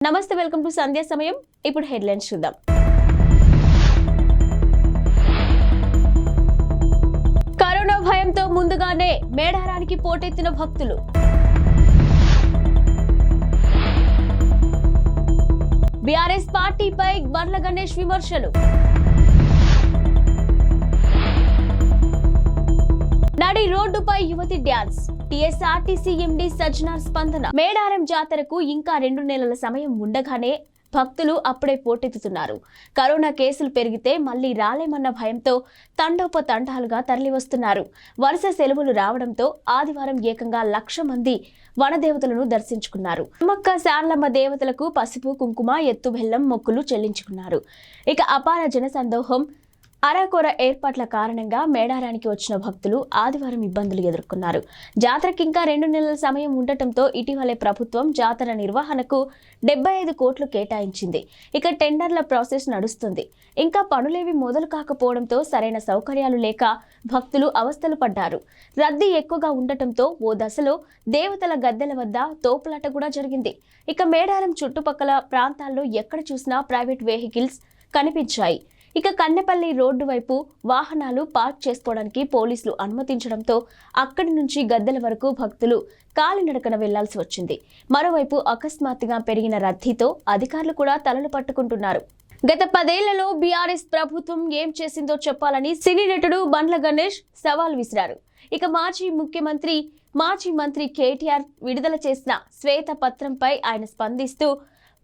నమస్తే, welcome to సంధ్యా సమయం. ఇప్పుడు హెడ్లైన్స్ చూద్దాం. కరోనా భయంతో ముందుగానే మేడారానికి పోటెత్తిన భక్తులు. బీఆర్ఎస్ పార్టీపై బండ్ల గణేష్ విమర్శలు. నడి రోడ్డుపై యువతి డ్యాన్స్. టీఎస్ఆర్టీసీ ఎండీ సజ్జనార్ స్పందన. మేడారం జాతరకు ఇంకా 2 నెలల సమయం ఉండగానే భక్తులు అప్పుడే పోటెత్తుతున్నారు. కరోనా కేసులు పెరిగితే మళ్లీ రాలేమన్న భయంతో తండోపతండాలుగా తరలివస్తున్నారు. వరుస సెలవులు రావడంతో ఆదివారం ఏకంగా 1,00,000 మంది వనదేవతలను దర్శించుకున్నారు. అమ్మక్క శారలమ్మ దేవతలకు పసుపు కుంకుమ ఎత్తు బెల్లం మొక్కులు చెల్లించుకున్నారు. ఇక అపార జనసందోహం అరకొర ఏర్పాట్ల కారణంగా మేడారానికి వచ్చిన భక్తులు ఆదివారం ఇబ్బందులు ఎదుర్కొన్నారు. జాతరకి ఇంకా 2 నెలల సమయం ఉండటంతో ఇటీవలే ప్రభుత్వం జాతర నిర్వహణకు 75 కోట్లు కేటాయించింది. ఇక టెండర్ల ప్రాసెస్ నడుస్తుంది. ఇంకా పనులేవి మొదలు కాకపోవడంతో సరైన సౌకర్యాలు లేక భక్తులు అవస్థలు పడ్డారు. రద్దీ ఎక్కువగా ఉండటంతో ఓ దశలో దేవతల గద్దెల వద్ద తోపులాట కూడా జరిగింది. ఇక మేడారం చుట్టుపక్కల ప్రాంతాల్లో ఎక్కడ చూసినా ప్రైవేట్ వెహికల్స్ కనిపించాయి. ఇక కన్నెపల్లి రోడ్డు వైపు వాహనాలు పార్క్ చేసుకోవడానికి పోలీసులు అనుమతించడంతో అక్కడి నుంచి గద్దెల వరకు భక్తులు కాలినడకన వెళ్లాల్సి వచ్చింది. మరోవైపు అకస్మాత్తుగా పెరిగిన రద్దీతో అధికారులు కూడా తలలు పట్టుకుంటున్నారు. గత 10 ఏళ్లలో బీఆర్ఎస్ ప్రభుత్వం ఏం చేసిందో చెప్పాలని సినీ నటుడు బండ్ల గణేష్ సవాల్ విసిరారు. ఇక మాజీ మంత్రి కేటీఆర్ విడుదల చేసిన శ్వేత పత్రంపై ఆయన స్పందిస్తూ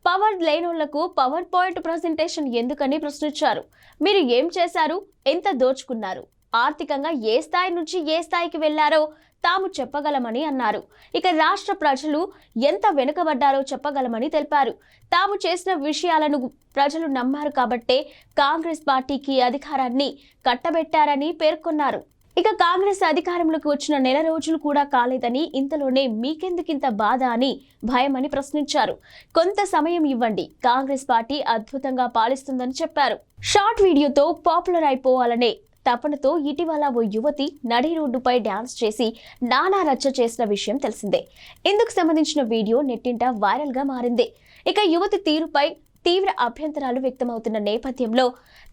పవర్ లేనోళ్లకు పవర్ పాయింట్ ప్రజెంటేషన్ ఎందుకని ప్రశ్నించారు. మీరు ఏం చేశారు, ఎంత దోచుకున్నారు, ఆర్థికంగా ఏ స్థాయి నుంచి ఏ స్థాయికి వెళ్లారో తాము చెప్పగలమని అన్నారు. ఇక రాష్ట్ర ప్రజలు ఎంత వెనుకబడ్డారో చెప్పగలమని తెలిపారు. తాము చేసిన విషయాలను ప్రజలు నమ్మారు కాబట్టే కాంగ్రెస్ పార్టీకి అధికారాన్ని కట్టబెట్టారని పేర్కొన్నారు. ఇక కాంగ్రెస్ అధికారంలోకి వచ్చిన 1 నెల రోజులు కూడా కాలేదని, ఇంతలోనే మీకెందుకింత బాధ అని భయమని ప్రశ్నించారు. కొంత సమయం ఇవ్వండి, కాంగ్రెస్ పార్టీ అద్భుతంగా పాలిస్తుందని చెప్పారు. షార్ట్ వీడియోతో పాపులర్ అయిపోవాలనే తపనతో ఇటీవల ఓ యువతి నడి రోడ్డుపై డ్యాన్స్ చేసి నానా రచ్చ చేసిన విషయం తెలిసిందే. ఇందుకు సంబంధించిన వీడియో నెట్టింట వైరల్ గా మారింది. ఇక యువతి తీరుపై తీవ్ర అభ్యంతరాలు వ్యక్తమవుతున్న నేపథ్యంలో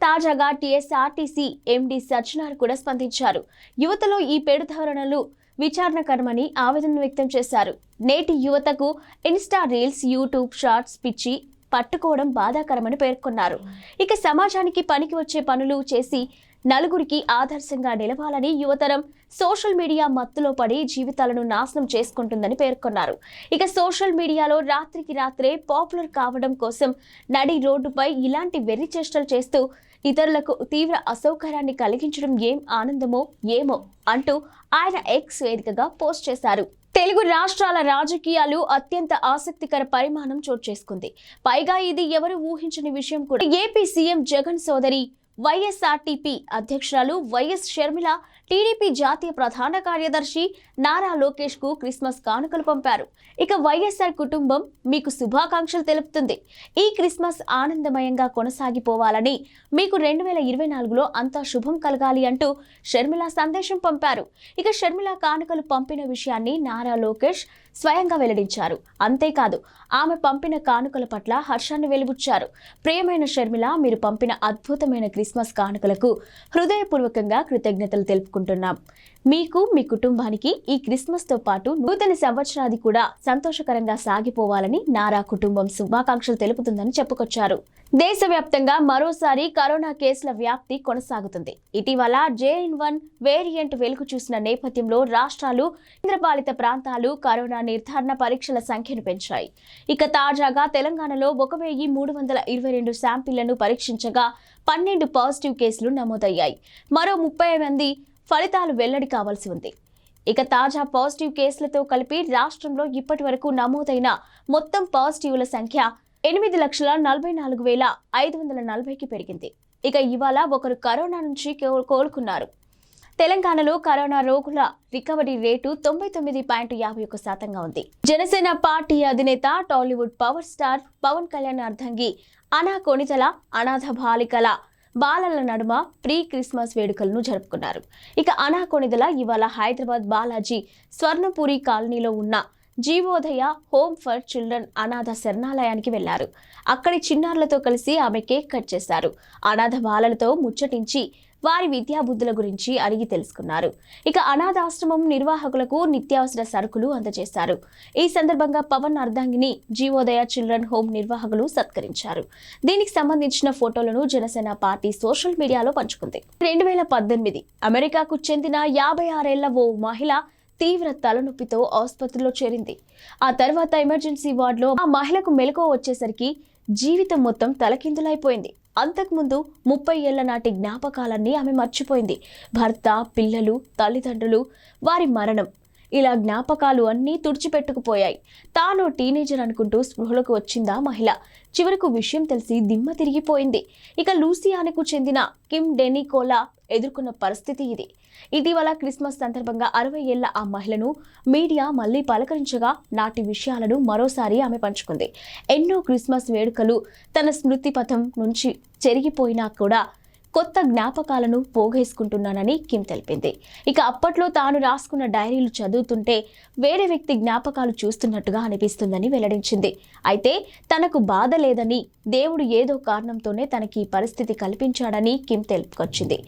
తాజాగా టీఎస్ఆర్టీసీ ఎండీ సజ్జనార్ కూడా స్పందించారు. యువతలో ఈ పెడుధోరణులు విచారణకరమని ఆవేదన వ్యక్తం చేశారు. నేటి యువతకు ఇన్స్టా రీల్స్, యూట్యూబ్ షార్ట్స్ పిచ్చి పట్టుకోవడం బాధాకరమని పేర్కొన్నారు. ఇక సమాజానికి పనికి వచ్చే పనులు చేసి నలుగురికి ఆదర్శంగా నిలవాలని యువతరం సోషల్ మీడియా మత్తులో పడి జీవితాలను నాశనం చేసుకుంటుందని పేర్కొన్నారు. ఇక సోషల్ మీడియాలో రాత్రికి రాత్రే పాపులర్ కావడం కోసం నడి రోడ్డుపై ఇలాంటి వెర్రి చేష్టలు చేస్తూ ఇతరులకు తీవ్ర అసౌకర్యాన్ని కలిగించడం ఏం ఆనందమో ఏమో అంటూ ఆయన ఎక్స్ వేదికగా పోస్ట్ చేశారు. తెలుగు రాష్ట్రాల రాజకీయాలు అత్యంత ఆసక్తికర పరిమాణం చోటు చేసుకుంది. పైగా ఇది ఎవరు ఊహించని విషయం కూడా. ఏపీ సీఎం జగన్ సోదరి వైఎస్ఆర్టీపీ అధ్యక్షురాలు వైఎస్ షర్మిల టీడీపీ జాతీయ ప్రధాన కార్యదర్శి నారా లోకేష్ కు క్రిస్మస్ కానుకలు పంపారు. ఇక వైఎస్ఆర్ కుటుంబం మీకు శుభాకాంక్షలు తెలుపుతుంది. ఈ క్రిస్మస్ ఆనందమయంగా కొనసాగిపోవాలని, మీకు 2024లో అంతా శుభం కలగాలి అంటూ షర్మిల సందేశం పంపారు. ఇక షర్మిల కానుకలు పంపిన విషయాన్ని నారా లోకేష్ స్వయంగా వెల్లడించారు. అంతేకాదు ఆమె పంపిన కానుకల పట్ల హర్షాన్ని వెలిబుచ్చారు. ప్రియమైన షర్మిల, మీరు పంపిన అద్భుతమైన క్రిస్మస్ కానుకలకు హృదయపూర్వకంగా కృతజ్ఞతలు తెలుపుకుంటున్నాం. మీకు, మీ కుటుంబానికి ఈ క్రిస్మస్ తో పాటు నూతన సంవత్సరాది కూడా సంతోషకరంగా సాగిపోవాలని నారా కుటుంబం శుభాకాంక్షలు తెలుపుతుందని చెప్పుకొచ్చారు. దేశవ్యాప్తంగా మరోసారి కరోనా కేసుల వ్యాప్తి కొనసాగుతుంది. ఇటీవల JN.1 వేరియంట్ వెలుగు చూసిన నేపథ్యంలో రాష్ట్రాలు, కేంద్రపాలిత ప్రాంతాలు కరోనా నిర్ధారణ పరీక్షల సంఖ్యను పెంచాయి. ఇక తాజాగా తెలంగాణలో 1,322 శాంపిళ్లను పరీక్షించగా 12 పాజిటివ్ కేసులు నమోదయ్యాయి. మరో 30 మంది ఫలితాలు వెల్లడి కావాల్సి ఉంది. ఇక తాజా పాజిటివ్ కేసులతో కలిపి రాష్ట్రంలో ఇప్పటి వరకు నమోదైన మొత్తం పాజిటివ్ల సంఖ్య 8,44,540కి పెరిగింది. ఇక ఇవాళ ఒకరు కరోనా నుంచి కోలుకున్నారు. తెలంగాణలో కరోనా రోగుల రికవరీ రేటు 99.51% ఉంది. జనసేన పార్టీ అధినేత టాలీవుడ్ పవర్ స్టార్ పవన్ కళ్యాణ్ అర్ధంగి అనాకొనితల అనాథ బాలల నడుమ ప్రీ క్రిస్మస్ వేడుకలను జరుపుకున్నారు. ఇక అనాకొనిదల ఇవాళ హైదరాబాద్ బాలాజీ స్వర్ణపురి కాలనీలో ఉన్న జీవోదయ హోమ్ ఫర్ చిల్డ్రన్ అనాథ శరణాలయానికి వెళ్లారు. అక్కడి చిన్నారులతో కలిసి ఆమె కేక్ కట్ చేశారు. అనాథ బాలలతో ముచ్చటించి వారి విద్యాబుద్ధుల గురించి అడిగి తెలుసుకున్నారు. ఇక అనాథాశ్రమం నిర్వాహకులకు నిత్యావసర సరుకులు అందజేశారు. ఈ సందర్భంగా పవన్ అర్ధాంగిని జీవోదయ చిల్డ్రన్ హోమ్ నిర్వాహకులు సత్కరించారు. దీనికి సంబంధించిన ఫోటోలను జనసేన పార్టీ సోషల్ మీడియాలో పంచుకుంది. 2018 అమెరికాకు చెందిన 56 ఏళ్ల ఓ మహిళ తీవ్ర తలనొప్పితో ఆసుపత్రిలో చేరింది. ఆ తర్వాత ఎమర్జెన్సీ వార్డులో ఆ మహిళకు మెలకువ వచ్చేసరికి జీవితం మొత్తం తలకిందులైపోయింది. అంతకుముందు 30 ఏళ్ల నాటి జ్ఞాపకాలన్నీ ఆమె మర్చిపోయింది. భర్త, పిల్లలు, తల్లిదండ్రులు, వారి మరణం, ఇలా జ్ఞాపకాలు అన్నీ తుడిచిపెట్టుకుపోయాయి. తాను టీనేజర్ అనుకుంటూ స్పృహలోకి వచ్చిందా మహిళ. చివరకు విషయం తెలిసి దిమ్మ తిరిగిపోయింది. ఇక లూసియానాకు చెందిన కిమ్ డెనికోలా ఎదుర్కొన్న పరిస్థితి ఇది. ఇటీవల క్రిస్మస్ సందర్భంగా 60 ఏళ్ల ఆ మహిళను మీడియా మళ్లీ పలకరించగా నాటి విషయాలను మరోసారి ఆమె పంచుకుంది. ఎన్నో క్రిస్మస్ వేడుకలు తన స్మృతి పథం నుంచి చెరిగిపోయినా కూడా కొత్త జ్ఞాపకాలను పోగేసుకుంటున్నానని కిమ్ తెలిపింది. ఇక అప్పట్లో తాను రాసుకున్న డైరీలు చదువుతుంటే వేరే వ్యక్తి జ్ఞాపకాలు చూస్తున్నట్టుగా అనిపిస్తుందని వెల్లడించింది. అయితే తనకు బాధ లేదని, దేవుడు ఏదో కారణంతోనే తనకి పరిస్థితి కల్పించాడని కిమ్ తెలుపుకొచ్చింది.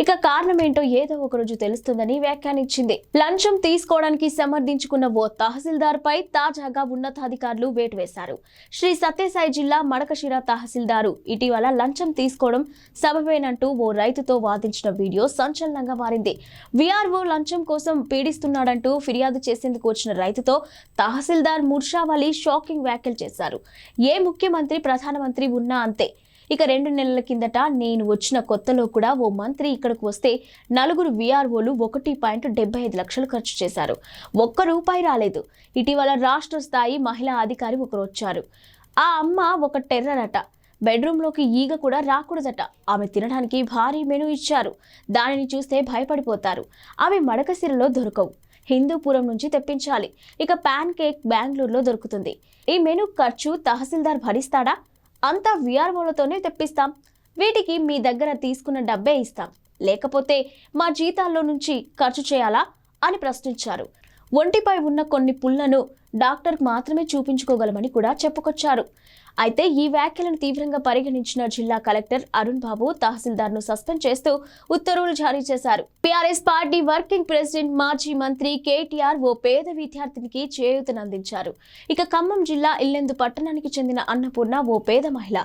ఇక కారణం ఏంటో ఏదో ఒకరోజు తెలుస్తుందని వ్యాఖ్యానించింది. లంచం తీసుకోవడానికి సమర్థించుకున్న ఓ తహసీల్దార్ పై తాజాగా ఉన్నతాధికారులు వేటు వేశారు. శ్రీ సత్యసాయి జిల్లా మడకశిర తహసీల్దారు ఇటీవల లంచం తీసుకోవడం సబబేనంటూ ఓ రైతుతో వాదించిన వీడియో సంచలనంగా మారింది. విఆర్ఓ లంచం కోసం పీడిస్తున్నాడంటూ ఫిర్యాదు చేసేందుకు వచ్చిన రైతుతో తహసీల్దార్ ముర్షావలి షాకింగ్ వ్యాఖ్యలు చేశారు. ఏ ముఖ్యమంత్రి, ప్రధానమంత్రి ఉన్నా అంతే. ఇక 2 నెలల కిందట నేను వచ్చిన కొత్తలో కూడా ఓ మంత్రి ఇక్కడకు వస్తే 4 విఆర్ఓలు 1.75 లక్షలు ఖర్చు చేశారు. ₹1 రాలేదు. ఇటీవల రాష్ట్ర స్థాయి మహిళా అధికారి ఒకరు వచ్చారు. ఆ అమ్మ ఒక టెర్రర్ అట. బెడ్రూమ్లోకి ఈగ కూడా రాకూడదట. ఆమె తినడానికి భారీ మెనూ ఇచ్చారు. దానిని చూస్తే భయపడిపోతారు. అవి మడకశిరలో దొరకవు, హిందూపురం నుంచి తెప్పించాలి. ఇక ప్యాన్ కేక్ బెంగళూరులో దొరుకుతుంది. ఈ మెనూ ఖర్చు తహసీల్దార్ భరిస్తాడా? అంతా విఆర్ఓలతోనే తెప్పిస్తాం. వీటికి మీ దగ్గర తీసుకున్న డబ్బే ఇస్తాం, లేకపోతే మా జీతాల్లో నుంచి ఖర్చు చేయాలా అని ప్రశ్నించారు. ఒంటిపై ఉన్న కొన్ని పుళ్లను డాక్టర్కు మాత్రమే చూపించుకోగలమని కూడా చెప్పుకొచ్చారు. అయితే ఈ వ్యాఖ్యలను తీవ్రంగా పరిగణించిన జిల్లా కలెక్టర్ అరుణ్ బాబు తహసీల్దార్ను సస్పెండ్ చేస్తూ ఉత్తర్వులు జారీ చేశారు. టీఆర్ఎస్ పార్టీ వర్కింగ్ ప్రెసిడెంట్ మాజీ మంత్రి కేటీఆర్ ఓ పేద విద్యార్థినికి చేయూతనందించారు. ఇక ఖమ్మం జిల్లా ఇల్లెందు పట్టణానికి చెందిన అన్నపూర్ణ ఓ పేద మహిళ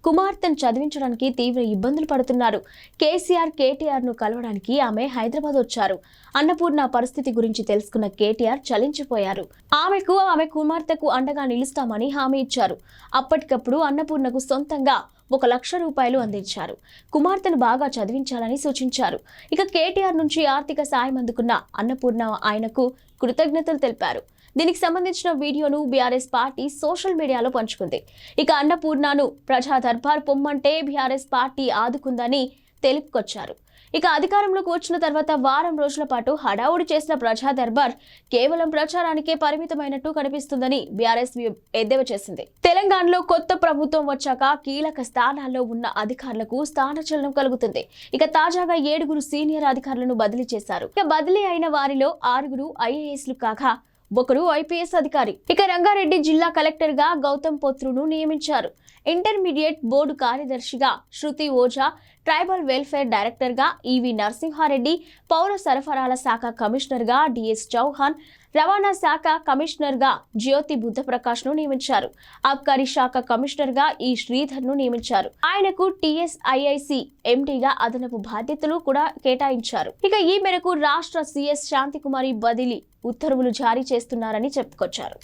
కుమార్తెను చదివించడానికి తీవ్ర ఇబ్బందులు పడుతున్నారు. కేటీఆర్ ను కలవడానికి ఆమె హైదరాబాద్ వచ్చారు. అన్నపూర్ణ పరిస్థితి గురించి తెలుసుకున్న కేటీఆర్ చలించిపోయారు. ఆమె కుమార్తెకు అండగా నిలుస్తామని హామీ ఇచ్చారు. అప్పటికప్పుడు అన్నపూర్ణకు సొంతంగా ₹1,00,000 అందించారు. కుమార్తెను బాగా చదివించాలని సూచించారు. ఇక కేటీఆర్ నుంచి ఆర్థిక సాయం అందుకున్న అన్నపూర్ణ ఆయనకు కృతజ్ఞతలు తెలిపారు. దీనికి సంబంధించిన వీడియోను బీఆర్ఎస్ పార్టీ సోషల్ మీడియాలో పంచుకుంది. ఇక అన్నపూర్ణను ప్రజా దర్బార్ పొమ్మంటే బీఆర్ఎస్ పార్టీ ఆదుకుందని తెలుపుకొచ్చారు. ఇక అధికారంలోకి వచ్చిన తర్వాత వారం రోజుల పాటు హడావుడి చేసిన ప్రజా దర్బార్ కేవలం ప్రచారానికే పరిమితమైనట్టు కనిపిస్తుందని బీఆర్ఎస్ ఎద్దేవా చేసింది. తెలంగాణలో కొత్త ప్రభుత్వం వచ్చాక కీలక స్థానాల్లో ఉన్న అధికారులకు స్థానచలనం కలుగుతుంది. ఇక తాజాగా 7 సీనియర్ అధికారులను బదిలీ చేశారు. ఇక బదిలీ అయిన వారిలో 6 IASలు కాగా 1 IPS అధికారి. ఇక రంగారెడ్డి జిల్లా కలెక్టర్ గా గౌతమ్ పొత్రును నియమించారు. ఇంటర్మీడియట్ బోర్డు కార్యదర్శిగా శృతి ఓజా, ట్రైబల్ వెల్ఫేర్ డైరెక్టర్ గా ఈవి నరసింహారెడ్డి, పౌర సరఫరాల శాఖ కమిషనర్ గా డిఎస్ చౌహాన్, రవాణా శాఖ కమిషనర్ గా జ్యోతి బుద్ధప్రకాష్ ను నియమించారు. అబ్కారీ శాఖ కమిషనర్ గా ఈ శ్రీధర్ ను నియమించారు. ఆయనకు TSIIC MDగా అదనపు బాధ్యతలు కూడా కేటాయించారు. ఇక ఈ మేరకు రాష్ట్ర CS శాంతికుమారి బదిలీ ఉత్తర్వులు జారీ చేస్తున్నారని చెప్పుకొచ్చారు.